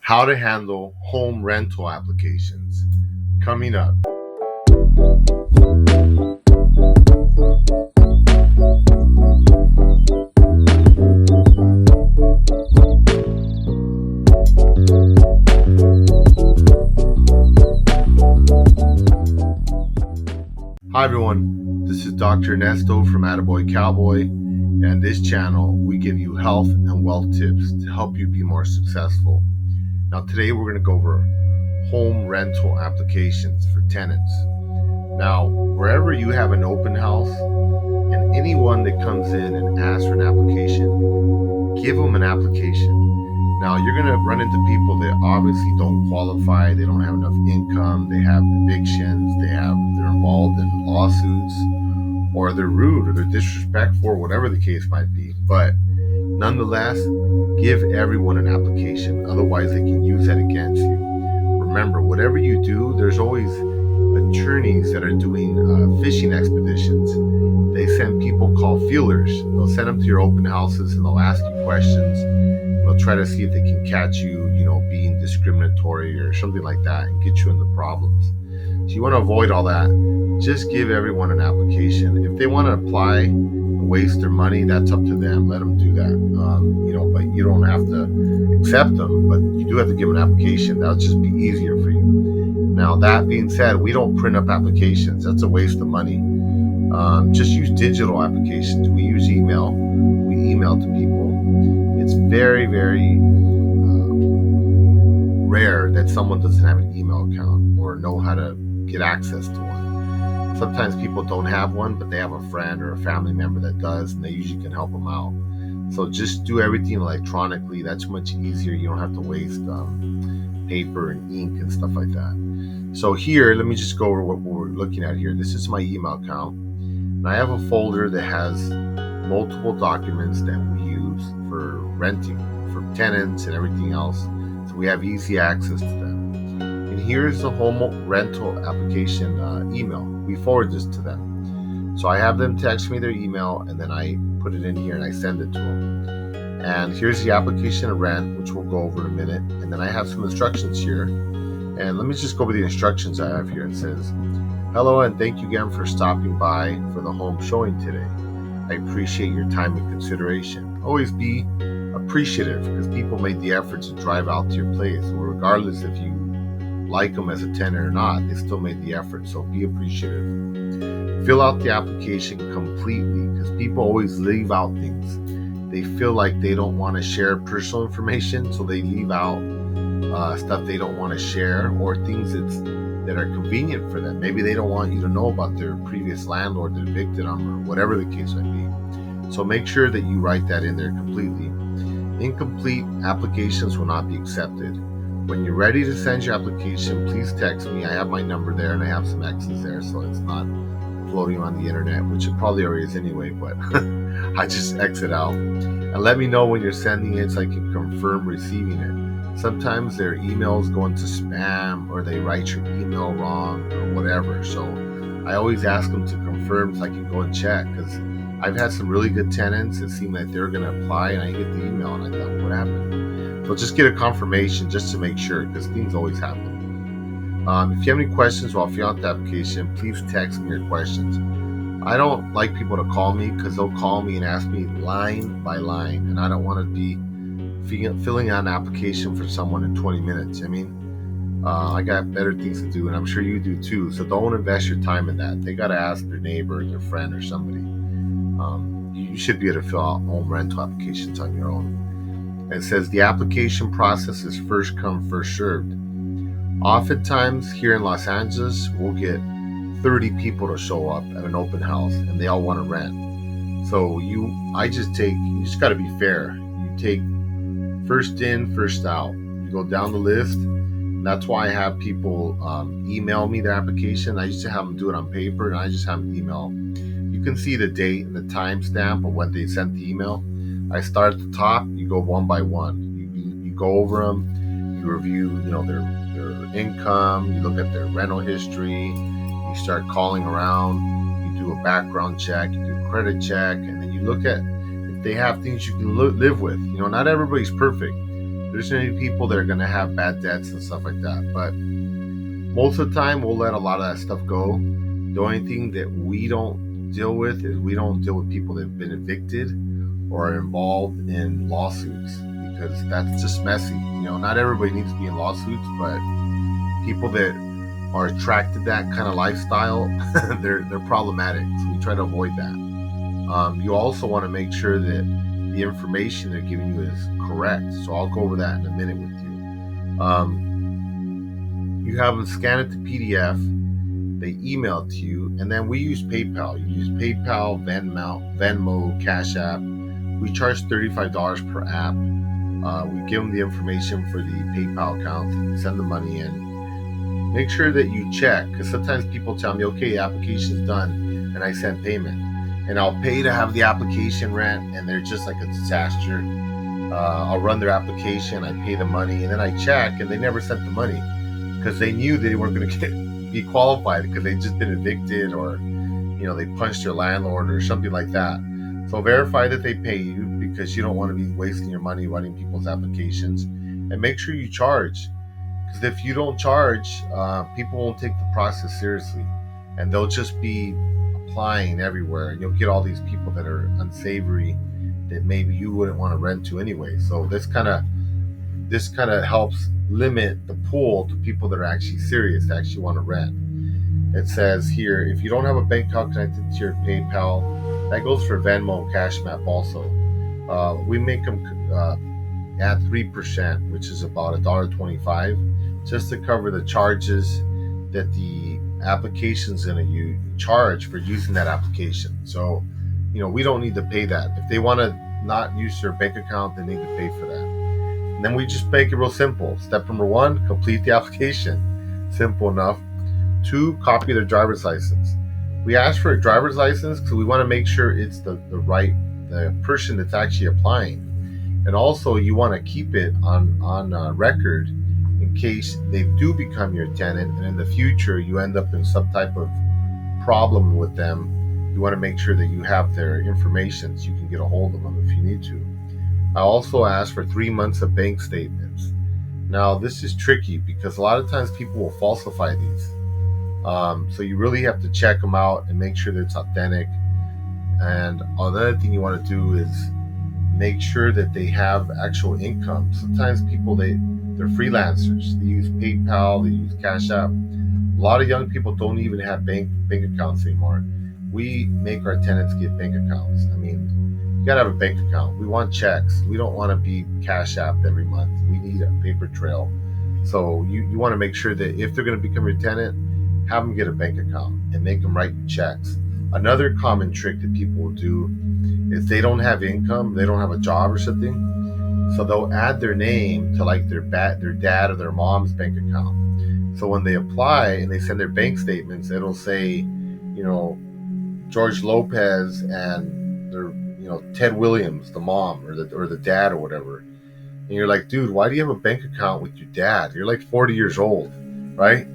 How to handle home rental applications. Coming up. Hi everyone, this is Dr. Ernesto from Attaboy Cowboy, and this channel we give you health and wealth tips to help you be more successful. Now today we're going to go over home rental applications for tenants. Now wherever you have an open house and anyone that comes in and asks for an application, give them an application. Now you're going to run into people that obviously don't qualify, they don't have enough income, they have evictions, they're involved in lawsuits, or they're rude or they're disrespectful or whatever the case might be. But nonetheless, give everyone an application, otherwise they can use that against you. Remember, whatever you do, there's always attorneys that are doing fishing expeditions. They send people called feelers. They'll send them to your open houses and they'll ask you questions. They'll try to see if they can catch you, being discriminatory or something like that and get you into problems. So you want to avoid all that. Just give everyone an application. If they want to apply and waste their money, that's up to them. Let them do that. But you don't have to accept them, but you do have to give an application. That'll just be easier for you. Now, that being said, we don't print up applications. That's a waste of money. Just use digital applications. We use email. We email to people. It's very, very rare that someone doesn't have an email account or know how to get access to one. Sometimes people don't have one, but they have a friend or a family member that does, and they usually can help them out. So just do everything electronically. That's much easier. You don't have to waste paper and ink and stuff like that. So here, let me just go over what we're looking at here. This is my email account. And I have a folder that has multiple documents that we use for renting, for tenants and everything else. So we have easy access to them. And here's the home rental application email. We forward this to them. So I have them text me their email, and then I put it in here and I send it to them. And here's the application of rent, which we'll go over in a minute. And then I have some instructions here. And let me just go over the instructions I have here. It says, "Hello, and thank you again for stopping by for the home showing today. I appreciate your time and consideration. Always be appreciative because people made the effort to drive out to your place. Well, regardless if you like them as a tenant or not, they still made the effort, so be appreciative. Fill out the application completely because people always leave out things. They feel like they don't want to share personal information, so they leave out stuff they don't want to share, or things that are convenient for them. Maybe they don't want you to know about their previous landlord that evicted them or whatever the case might be. So make sure that you write that in there completely. Incomplete applications will not be accepted. When you're ready to send your application, please text me. I have my number there and I have some X's there, so it's not floating on the internet, which it probably already is anyway, but I just X it out. And let me know when you're sending it so I can confirm receiving it. Sometimes their emails go into spam or they write your email wrong or whatever. So I always ask them to confirm so I can go and check, because I've had some really good tenants that seem like they're going to apply and I get the email and I thought, well, what happened? So just get a confirmation just to make sure, because things always happen. If you have any questions while filling out the application, please text me your questions. I don't like people to call me because they'll call me and ask me line by line, and I don't want to be filling out an application for someone in 20 minutes. I got better things to do, and I'm sure you do too. So don't invest your time in that. They got to ask their neighbor, their friend, or somebody. You should be able to fill out home rental applications on your own. And it says the application process is first come, first served. Oftentimes here in Los Angeles, we'll get 30 people to show up at an open house, and they all want to rent. So you just got to be fair. You take first in, first out. You go down the list. That's why I have people email me their application. I used to have them do it on paper, and I just have them email. You can see the date and the timestamp of when they sent the email. I start at the top. You go one by one. You go over them. You review, their income. You look at their rental history. You start calling around. You do a background check. You do a credit check, and then you look at if they have things you can live with. Not everybody's perfect. There's going to be people that are going to have bad debts and stuff like that. But most of the time, we'll let a lot of that stuff go. The only thing that we don't deal with is we don't deal with people that have been evicted or are involved in lawsuits, because that's just messy. Not everybody needs to be in lawsuits, but people that are attracted to that kind of lifestyle, they're problematic. So we try to avoid that. You also want to make sure that the information they're giving you is correct. So I'll go over that in a minute with you. You have them scan it to PDF. They email it to you, and then we use PayPal. You use PayPal, Venmo, Cash App. We charge $35 per app. We give them the information for the PayPal account. You can send the money in. Make sure that you check, because sometimes people tell me, okay, application's done, and I send payment. And I'll pay to have the application ran, and they're just like a disaster. I'll run their application, I pay the money, and then I check, and they never sent the money, because they knew they weren't going to be qualified, because they'd just been evicted, or they punched their landlord or something like that. So verify that they pay you, because you don't want to be wasting your money running people's applications. And make sure you charge, because if you don't charge, people won't take the process seriously, and they'll just be applying everywhere, and you'll get all these people that are unsavory that maybe you wouldn't want to rent to anyway. So this kind of helps limit the pool to people that are actually serious, that actually want to rent. It says here, if you don't have a bank account connected to your PayPal, that goes for Venmo and Cash App also. We make them at 3%, which is about $1.25, just to cover the charges that the application's going to charge for using that application. So, we don't need to pay that. If they want to not use their bank account, they need to pay for that. And then we just make it real simple. Step number 1, complete the application. Simple enough. 2, copy their driver's license. We ask for a driver's license because we want to make sure it's the person that's actually applying. And also, you want to keep it on record in case they do become your tenant, and in the future you end up in some type of problem with them. You want to make sure that you have their information so you can get a hold of them if you need to. I also ask for 3 months of bank statements. Now, this is tricky because a lot of times people will falsify these. So you really have to check them out and make sure that it's authentic. And another thing you want to do is make sure that they have actual income. Sometimes people, they're freelancers. They use PayPal, they use Cash App. A lot of young people don't even have bank accounts anymore. We make our tenants get bank accounts. I mean, you gotta have a bank account. We want checks. We don't want to be Cash Apped every month. We need a paper trail. So you want to make sure that if they're going to become your tenant, have them get a bank account and make them write you checks. Another common trick that people will do is they don't have income, they don't have a job or something, so they'll add their name to like their dad or their mom's bank account. So when they apply and they send their bank statements, it'll say, George Lopez and their, Ted Williams, the mom or the dad or whatever. And you're like, dude, why do you have a bank account with your dad? You're like 40 years old, right?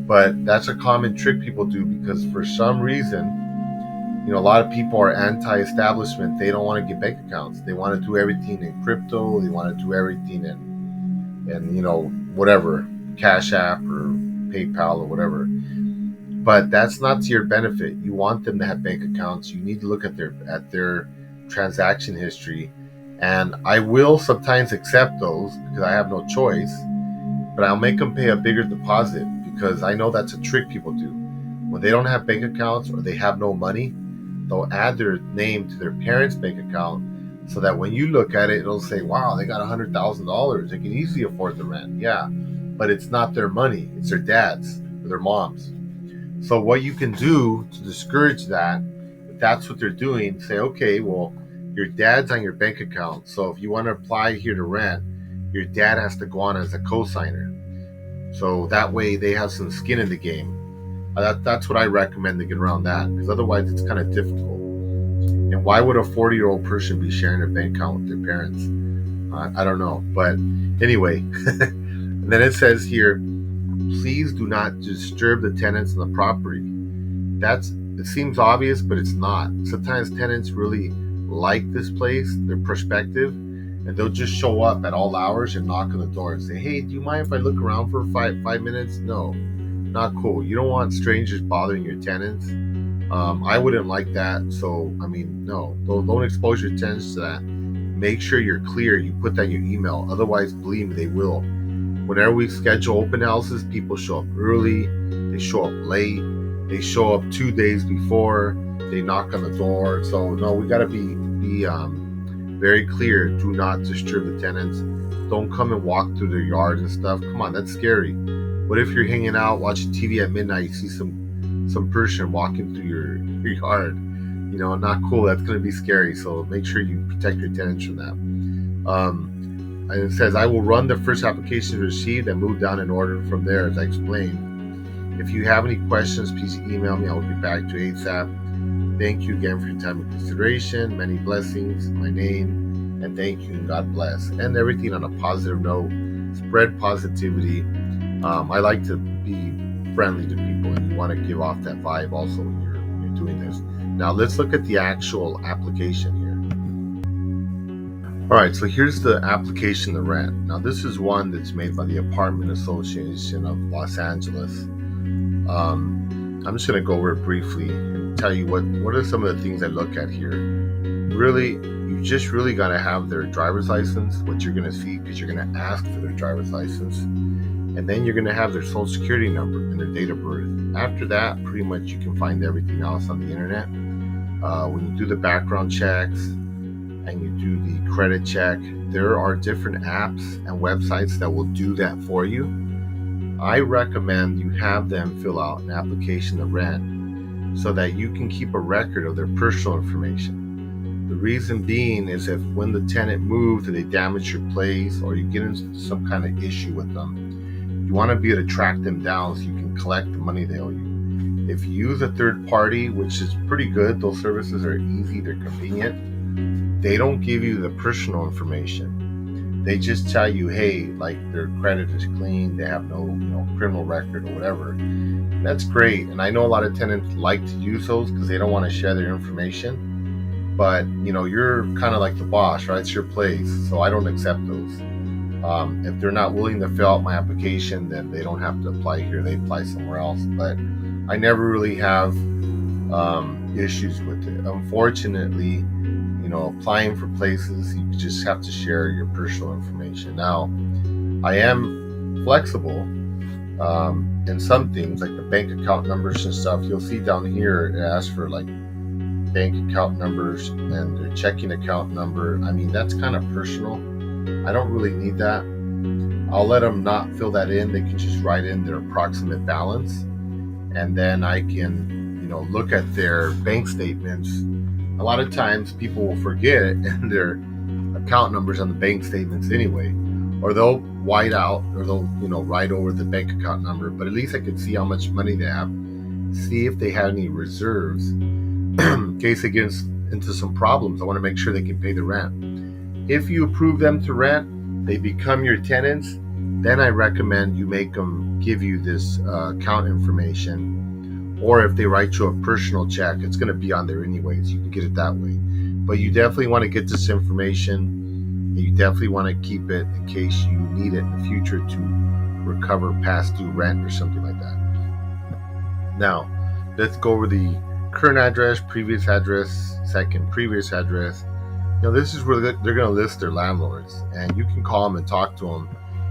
But that's a common trick people do because for some reason, a lot of people are anti-establishment. They don't want to get bank accounts. They want to do everything in crypto. They want to do everything in whatever, Cash App or PayPal or whatever. But that's not to your benefit. You want them to have bank accounts. You need to look at their transaction history. And I will sometimes accept those because I have no choice. But I'll make them pay a bigger deposit because I know that's a trick people do. When they don't have bank accounts or they have no money, they'll add their name to their parents' bank account so that when you look at it, it'll say, wow, they got $100,000. They can easily afford the rent. Yeah, but it's not their money. It's their dad's or their mom's. So what you can do to discourage that, if that's what they're doing, say, okay, well, your dad's on your bank account. So if you want to apply here to rent, your dad has to go on as a co-signer. So that way they have some skin in the game. That's what I recommend to get around that, because otherwise it's kind of difficult. And why would a 40-year-old person be sharing a bank account with their parents? I don't know. But anyway, and then it says here, please do not disturb the tenants on the property. It seems obvious, but it's not. Sometimes tenants really like this place, their perspective, and they'll just show up at all hours and knock on the door and say, "Hey, do you mind if I look around for five minutes?" No, not cool. You don't want strangers bothering your tenants. I wouldn't like that. So, I mean, no, don't expose your tenants to that. Make sure you're clear. You put that in your email. Otherwise, believe me, they will. Whenever we schedule open houses, people show up early. They show up late. They show up 2 days before. They knock on the door. So, no, we got to be very clear. Do not disturb the tenants. Don't come and walk through their yards and stuff. Come on, that's scary. What if you're hanging out watching TV at midnight, you see some person walking through your yard? Not cool. That's going to be scary. So make sure you protect your tenants from that. And it says, I will run the first application received and move down in order from there, as I explained. If you have any questions, please email me. I will get back to you ASAP. Thank you again for your time and consideration. Many blessings, my name, and thank you, and God bless. And everything on a positive note. Spread positivity. I like to be friendly to people, and you want to give off that vibe also when you're doing this. Now let's look at the actual application here. All right, so here's the application to rent. Now this is one that's made by the Apartment Association of Los Angeles. I'm just going to go over it briefly and tell you what are some of the things I look at here. Really, you just really got to have their driver's license, what you're going to see, because you're going to ask for their driver's license. And then you're going to have their social security number and their date of birth. After that, pretty much you can find everything else on the internet. When you do the background checks and you do the credit check, there are different apps and websites that will do that for you. I recommend you have them fill out an application to rent so that you can keep a record of their personal information. The reason being is if when the tenant moves or they damage your place or you get into some kind of issue with them, you want to be able to track them down so you can collect the money they owe you. If you use a third party, which is pretty good, those services are easy, they're convenient. They don't give you the personal information. They just tell you, hey, like their credit is clean, they have no, criminal record or whatever. And that's great. And I know a lot of tenants like to use those because they don't want to share their information. But, you're kind of like the boss, right? It's your place. So I don't accept those. If they're not willing to fill out my application, then they don't have to apply here. They apply somewhere else. But I never really have issues with it. Unfortunately, applying for places, you just have to share your personal information. Now, I am flexible in some things, like the bank account numbers and stuff. You'll see down here, it asks for like bank account numbers and their checking account number. I mean, that's kind of personal. I don't really need that. I'll let them not fill that in. They can just write in their approximate balance, and then I can, look at their bank statements. A lot of times people will forget and their account numbers on the bank statements anyway, or they'll white out, or they'll, write over the bank account number. But at least I can see how much money they have, see if they have any reserves in case they get into some problems. I want to make sure they can pay the rent. If you approve them to rent, they become your tenants, then I recommend you make them give you this account information. Or if they write you a personal check, it's going to be on there anyways. You can get it that way. But you definitely want to get this information, and you definitely want to keep it in case you need it in the future to recover past due rent or something like that. Now, let's go over the current address, previous address, second previous address. This is where they're going to list their landlords, and you can call them and talk to them.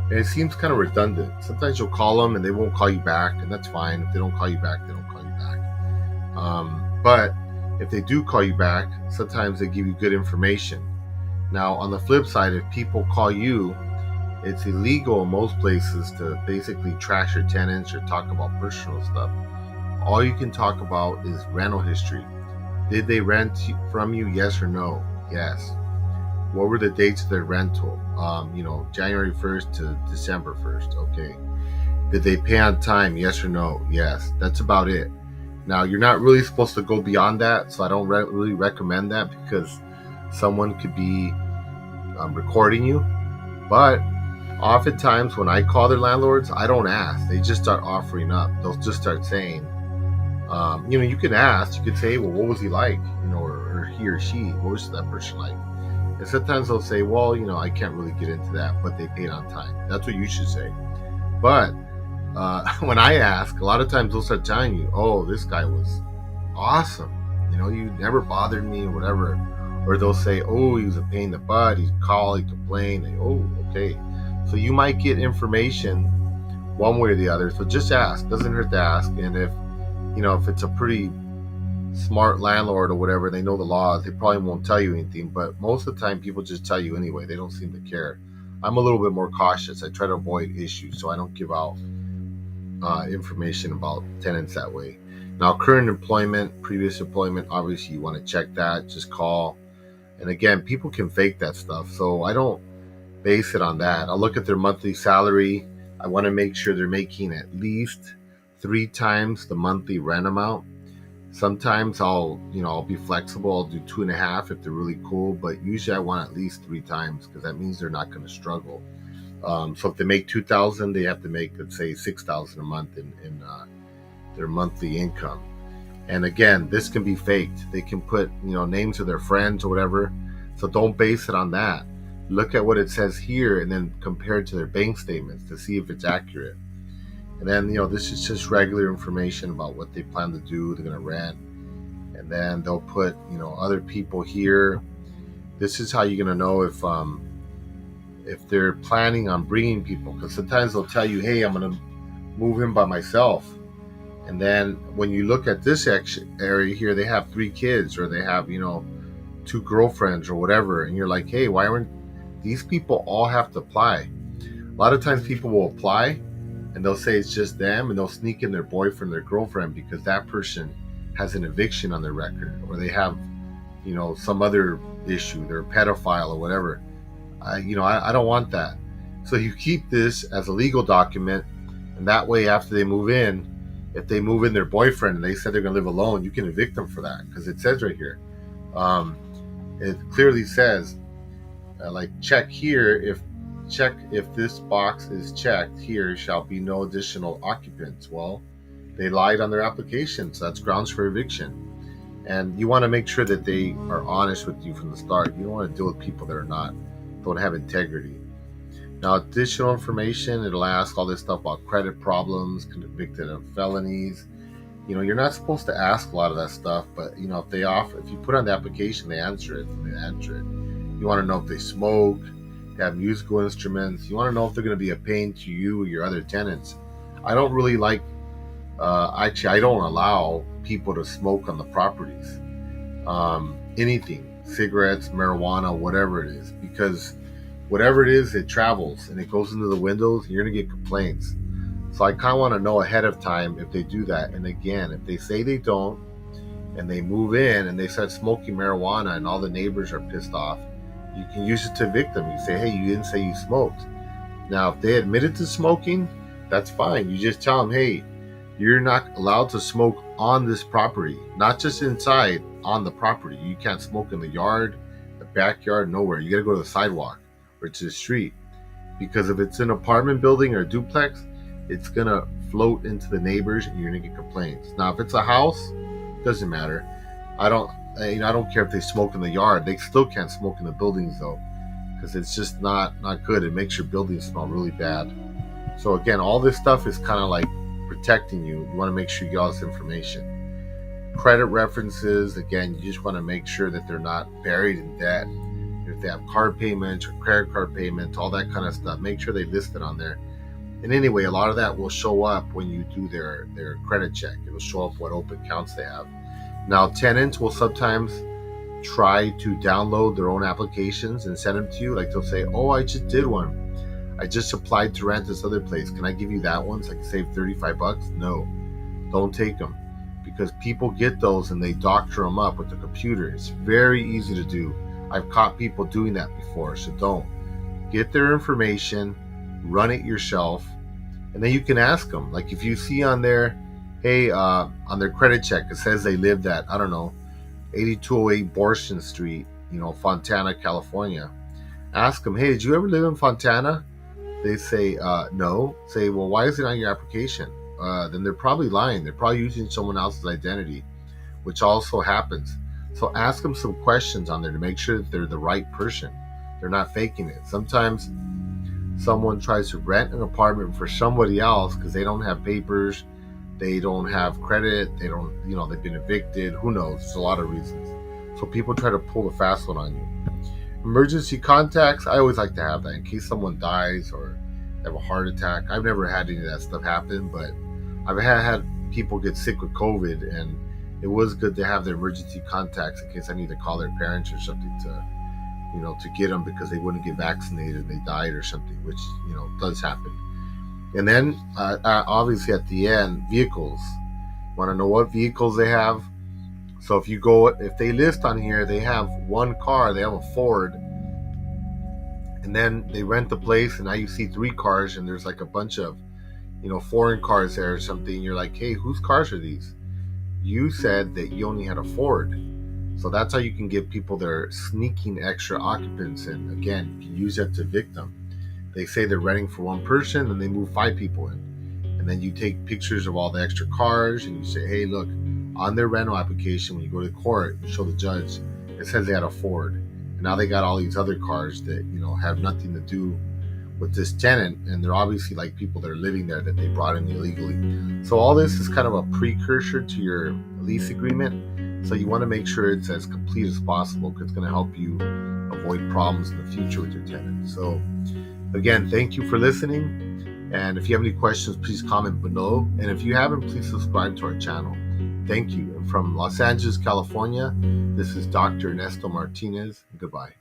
And it seems kind of redundant. Sometimes you'll call them and they won't call you back, and that's fine. If they don't call you back, they don't call you back. But if they do call you back, sometimes they give you good information. Now, on the flip side, if people call you, it's illegal in most places to basically trash your tenants or talk about personal stuff. All you can talk about is rental history. Did they rent from you? Yes or no? Yes. What were the dates of their rental? January 1st to December 1st. Okay. Did they pay on time? Yes or no? Yes. That's about it. Now, you're not really supposed to go beyond that, so I don't really recommend that because someone could be recording you. But oftentimes when I call their landlords, I don't ask. They just start offering up. They'll just start saying, you can ask. You could say, well, what was he like? Or he or she, what was that person like? And sometimes they'll say, well, I can't really get into that, but they paid on time. That's what you should say. But when I ask, a lot of times they'll start telling you, oh, this guy was awesome. You never bothered me or whatever. Or they'll say, oh, he was a pain in the butt. He'd call, he'd complain. Oh, okay. So you might get information one way or the other. So just ask. Doesn't hurt to ask. And if it's a pretty smart landlord or whatever, they know the laws, they probably won't tell you anything. But most of the time, people just tell you anyway. They don't seem to care. I'm a little bit more cautious. I try to avoid issues, so I don't give out information about tenants that way. Now, current employment, previous employment, obviously you want to check that. Just call. And again, people can fake that stuff, so I don't base it on that. I'll look at their monthly salary. I want to make sure they're making at least 3 times the monthly rent amount. Sometimes I'll be flexible. I'll do 2.5 if they're really cool, but usually I want at least 3 times because that means they're not going to struggle. So if they make $2,000, they have to make, let's say, $6,000 a month in their monthly income. And again, this can be faked. They can put names of their friends or whatever. So don't base it on that. Look at what it says here and then compare it to their bank statements to see if it's accurate. And then, this is just regular information about what they plan to do. They're going to rent. And then they'll put, other people here. This is how you're going to know if they're planning on bringing people. Because sometimes they'll tell you, hey, I'm going to move in by myself. And then when you look at this area here, they have 3 kids or they have, 2 girlfriends or whatever. And you're like, hey, why weren't these people all have to apply? A lot of times people will apply and they'll say it's just them, and they'll sneak in their boyfriend, their girlfriend, because that person has an eviction on their record, or they have, some other issue, they're a pedophile or whatever. I don't want that. So you keep this as a legal document, and that way after they move in, if they move in their boyfriend and they said they're going to live alone, you can evict them for that, because it says right here. It clearly says, check here if this box is checked, here shall be no additional occupants. Well, they lied on their application, so that's grounds for eviction. And you want to make sure that they are honest with you from the start. You don't want to deal with people that don't have integrity. Now, additional information, it'll ask all this stuff about credit problems, convicted of felonies. You're not supposed to ask a lot of that stuff, but if you put on the application, they answer it. You want to know if they smoke, they have musical instruments. You want to know if they're going to be a pain to you or your other tenants. I don't really like, I don't allow people to smoke on the properties. Anything, cigarettes, marijuana, whatever it is, because whatever it is, it travels and it goes into the windows, and you're going to get complaints. So I kind of want to know ahead of time if they do that. And again, if they say they don't and they move in and they start smoking marijuana and all the neighbors are pissed off, you can use it to evict them. You say, hey, you didn't say you smoked. Now, if they admitted to smoking, that's fine. You just tell them, hey, you're not allowed to smoke on this property, not just inside, on the property. You can't smoke in the yard, the backyard, nowhere. You got to go to the sidewalk or to the street, because if it's an apartment building or a duplex, it's going to float into the neighbors and you're going to get complaints. Now, if it's a house, doesn't matter. I don't care if they smoke in the yard. They still can't smoke in the buildings though, because it's just not good. It makes your building smell really bad. So again, all this stuff is kind of like protecting you. You want to make sure you get all this information. Credit references, again, you just want to make sure that they're not buried in debt. If they have card payments or credit card payments, all that kind of stuff, make sure they list it on there. And anyway, a lot of that will show up when you do their credit check. It'll show up what open accounts they have. Now, tenants will sometimes try to download their own applications and send them to you. Like they'll say, oh, I just did one. I just applied to rent this other place. Can I give you that one so I can save $35? No, don't take them, because people get those and they doctor them up with the computer. It's very easy to do. I've caught people doing that before, so don't. Get their information, run it yourself, and then you can ask them. Like if you see on there, hey, on their credit check, it says they lived at, 8208 Borston Street, Fontana, California. Ask them, hey, did you ever live in Fontana? They say, no. Say, well, why is it on your application? Then they're probably lying. They're probably using someone else's identity, which also happens. So ask them some questions on there to make sure that they're the right person. They're not faking it. Sometimes someone tries to rent an apartment for somebody else because they don't have papers, they don't have credit, they don't, they've been evicted. Who knows? There's a lot of reasons. So people try to pull the fast one on you. Emergency contacts, I always like to have that in case someone dies or have a heart attack. I've never had any of that stuff happen, but I've had people get sick with COVID, and it was good to have their emergency contacts in case I need to call their parents or something to get them because they wouldn't get vaccinated and they died or something, which, does happen. And then, obviously at the end, vehicles. Want to know what vehicles they have? So if they list on here, they have one car, they have a Ford, and then they rent the place, and now you see 3 cars, and there's like a bunch of, foreign cars there or something. You're like, hey, whose cars are these? You said that you only had a Ford. So that's how you can give people their sneaking extra occupants in. Again, you can use that to evict them. They say they're renting for one person, and they move 5 people in. And then you take pictures of all the extra cars, and you say, hey, look, on their rental application, when you go to court, you show the judge, it says they had a Ford. And now they got all these other cars that, have nothing to do with this tenant, and they're obviously like people that are living there that they brought in illegally. So all this is kind of a precursor to your lease agreement. So you want to make sure it's as complete as possible because it's going to help you avoid problems in the future with your tenant. So again, thank you for listening. And if you have any questions, please comment below. And if you haven't, please subscribe to our channel. Thank you. And from Los Angeles, California, this is Dr. Ernesto Martinez. Goodbye.